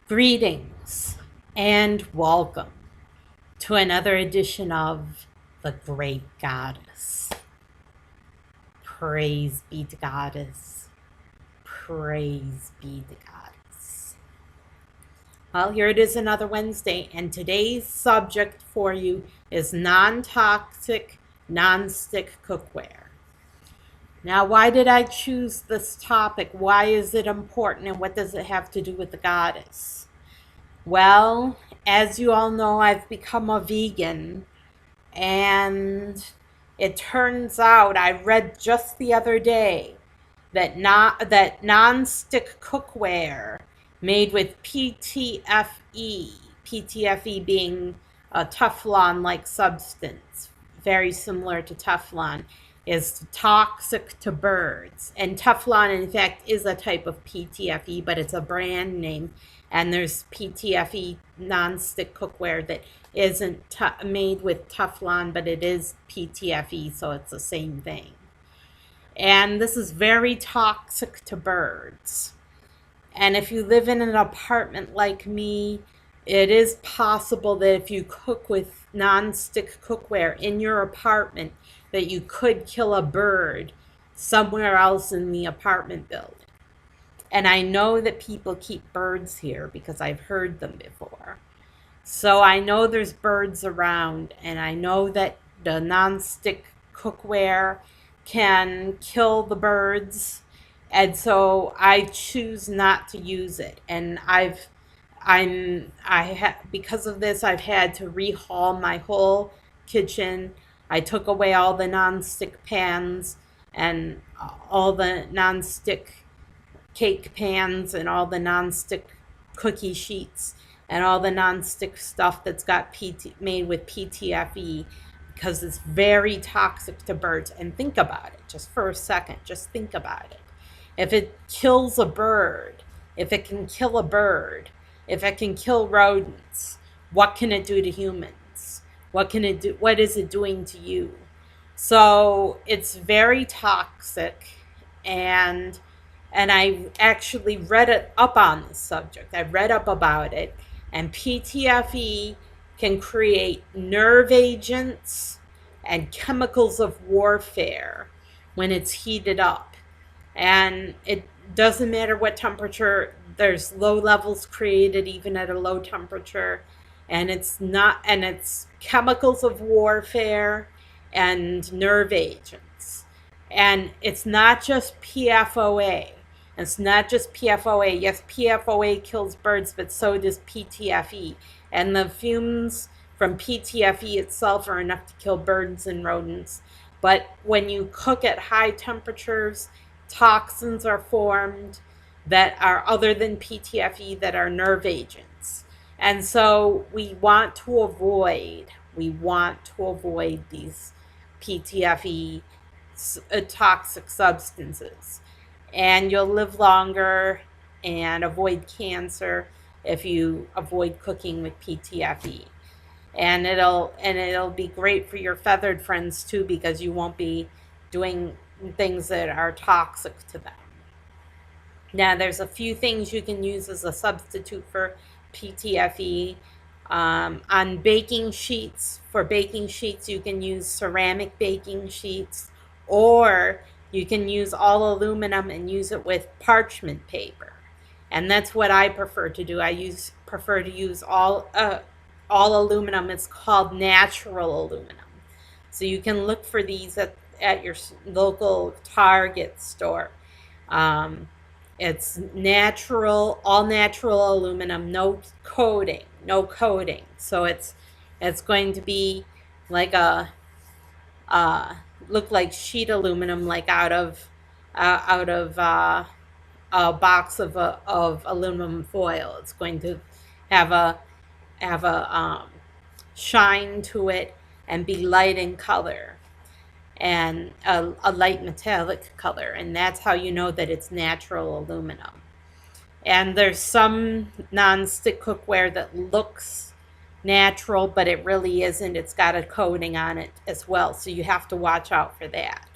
Greetings and welcome to another edition of The Great Goddess. Praise be to Goddess. Praise be to Goddess. Well, here it is another Wednesday, and today's subject for you is non-toxic, non-stick cookware. Now, why did I choose this topic? Why is it important, and what does it have to do with the goddess? Well, as you all know, I've become a vegan, and it turns out I read just the other day that non-stick cookware made with PTFE being a Teflon-like substance, very similar to Teflon, is toxic to birds. And Teflon, in fact, is a type of PTFE, but it's a brand name. And there's PTFE non-stick cookware that isn't made with Teflon, but it is PTFE, so it's the same thing. And this is very toxic to birds. And if you live in an apartment like me, it is possible that if you cook with non-stick cookware in your apartment, that you could kill a bird somewhere else in the apartment building. And I know that people keep birds here because I've heard them before. So I know there's birds around, and I know that the non-stick cookware can kill the birds. And so I choose not to use it. And because of this, I've had to rehaul my whole kitchen. I took away all the non-stick pans and all the non-stick cake pans and all the non-stick cookie sheets and all the non-stick stuff that's got made with PTFE, because it's very toxic to birds. And think about it just for a second. Just think about it. If it kills a bird, if it can kill a bird, if it can kill rodents, what can it do to humans? What can it do? What is it doing to you? So it's very toxic, and I actually read it up on this subject. I read up about it, and PTFE can create nerve agents and chemicals of warfare when it's heated up. And it doesn't matter what temperature, there's low levels created even at a low temperature. And it's chemicals of warfare and nerve agents. And it's not just PFOA. It's not just PFOA. Yes, PFOA kills birds, but so does PTFE. And the fumes from PTFE itself are enough to kill birds and rodents. But when you cook at high temperatures, toxins are formed that are other than PTFE, that are nerve agents. And so we want to avoid these PTFE toxic substances. And you'll live longer and avoid cancer if you avoid cooking with PTFE. And it'll be great for your feathered friends too, because you won't be doing things that are toxic to them. Now, there's a few things you can use as a substitute for PTFE. On baking sheets, you can use ceramic baking sheets, or you can use all aluminum and use it with parchment paper. And that's what I prefer to do. I prefer to use all aluminum. It's called natural aluminum. So you can look for these at your local Target store. It's natural, all natural aluminum, no coating. So it's going to be like look like sheet aluminum, like out of a box of aluminum foil. It's going to have a shine to it and be light in color, and a light metallic color, and that's how you know that it's natural aluminum. And there's some non-stick cookware that looks natural, but it really isn't. It's got a coating on it as well, so you have to watch out for that.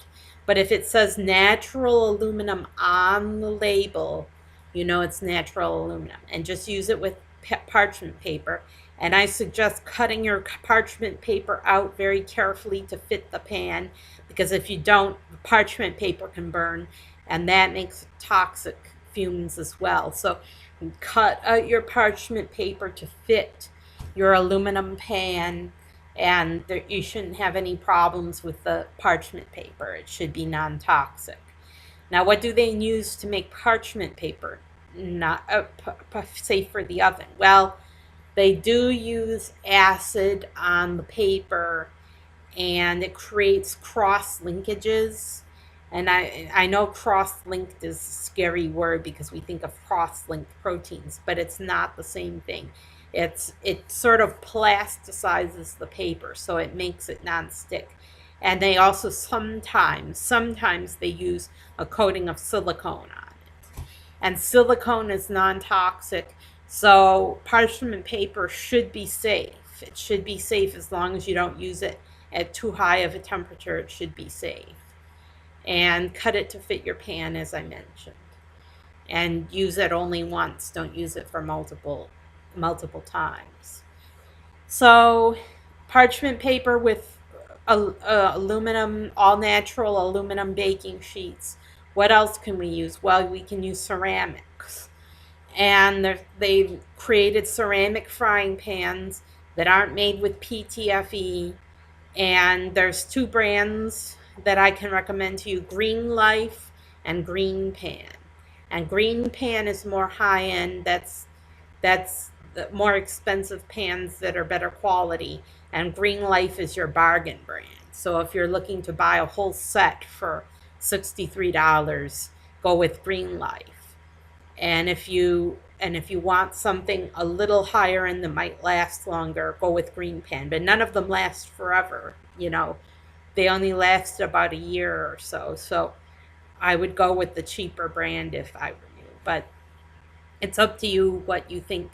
But if it says natural aluminum on the label, you know it's natural aluminum. And just use it with parchment paper. And I suggest cutting your parchment paper out very carefully to fit the pan, because if you don't, the parchment paper can burn, and that makes toxic fumes as well. So cut out your parchment paper to fit your aluminum pan, and you shouldn't have any problems with the parchment paper. It should be non-toxic. Now, what do they use to make parchment paper not safe for the oven? Well, they do use acid on the paper, and it creates cross linkages. And I know cross-linked is a scary word because we think of cross-linked proteins, but it's not the same thing. It sort of plasticizes the paper, so it makes it nonstick. And they also sometimes they use a coating of silicone on it. And silicone is non-toxic, so parchment paper should be safe. It should be safe as long as you don't use it at too high of a temperature. It should be safe. And cut it to fit your pan, as I mentioned. And use it only once. Don't use it for multiple times. So parchment paper with aluminum, all natural aluminum baking sheets. What else can we use? Well, we can use ceramics. And they've created ceramic frying pans that aren't made with PTFE. And there's two brands that I can recommend to you: Green Life and Green Pan. And Green Pan is more high end. That's the more expensive pans that are better quality. And Green Life is your bargain brand. So if you're looking to buy a whole set for $63, go with Green Life. And if you want something a little higher end that might last longer, go with Green Pan. But none of them last forever. They only last about a year or so. So I would go with the cheaper brand if I were you. But it's up to you what you think.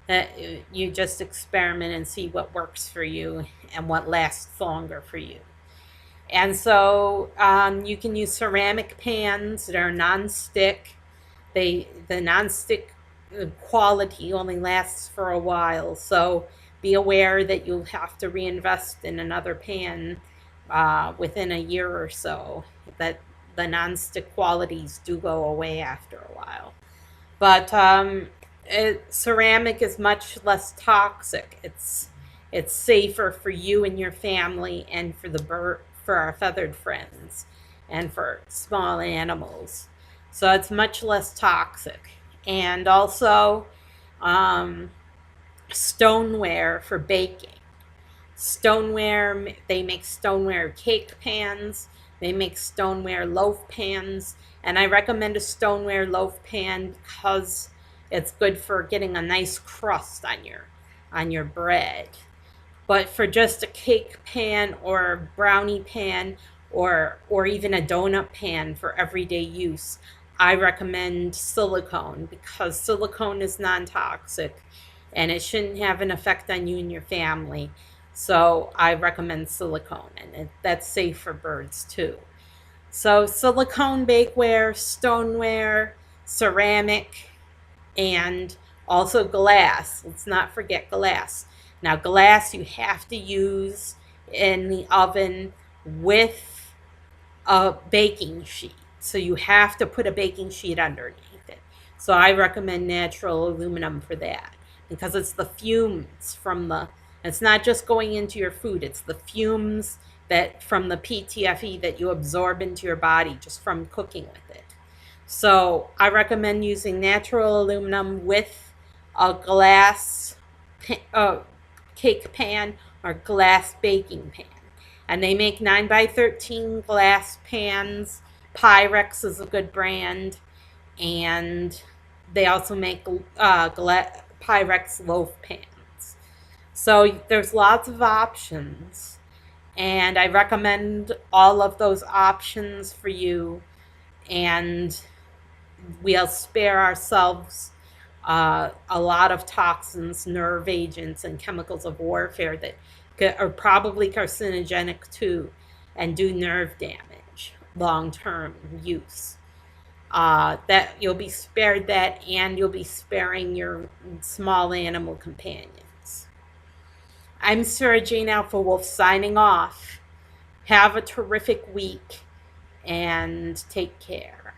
That you just experiment and see what works for you and what lasts longer for you. And so you can use ceramic pans that are non-stick. The non-stick quality only lasts for a while, so be aware that you'll have to reinvest in another pan within a year or so. That the non-stick qualities do go away after a while. But ceramic is much less toxic. It's safer for you and your family, and for our feathered friends, and for small animals. So it's much less toxic. And also stoneware for baking. They make stoneware cake pans. They make stoneware loaf pans. And I recommend a stoneware loaf pan because it's good for getting a nice crust on your bread. But for just a cake pan or a brownie pan or even a donut pan for everyday use, I recommend silicone, because silicone is non-toxic and it shouldn't have an effect on you and your family. So I recommend silicone, and that's safe for birds too. So silicone bakeware, stoneware, ceramic, and also glass. Let's not forget glass. Now, glass you have to use in the oven with a baking sheet. So you have to put a baking sheet underneath it. So I recommend natural aluminum for that, because it's the fumes it's not just going into your food, it's the fumes from the PTFE that you absorb into your body just from cooking with it. So I recommend using natural aluminum with a glass cake pan or glass baking pan. And they make 9x13 glass pans. Pyrex is a good brand. And they also make Pyrex loaf pans. So there's lots of options. And I recommend all of those options for you. And we'll spare ourselves a lot of toxins, nerve agents, and chemicals of warfare that are probably carcinogenic too and do nerve damage, long-term use. that you'll be spared that, and you'll be sparing your small animal companions. I'm Sarah Jane Alpha Wolf signing off. Have a terrific week and take care.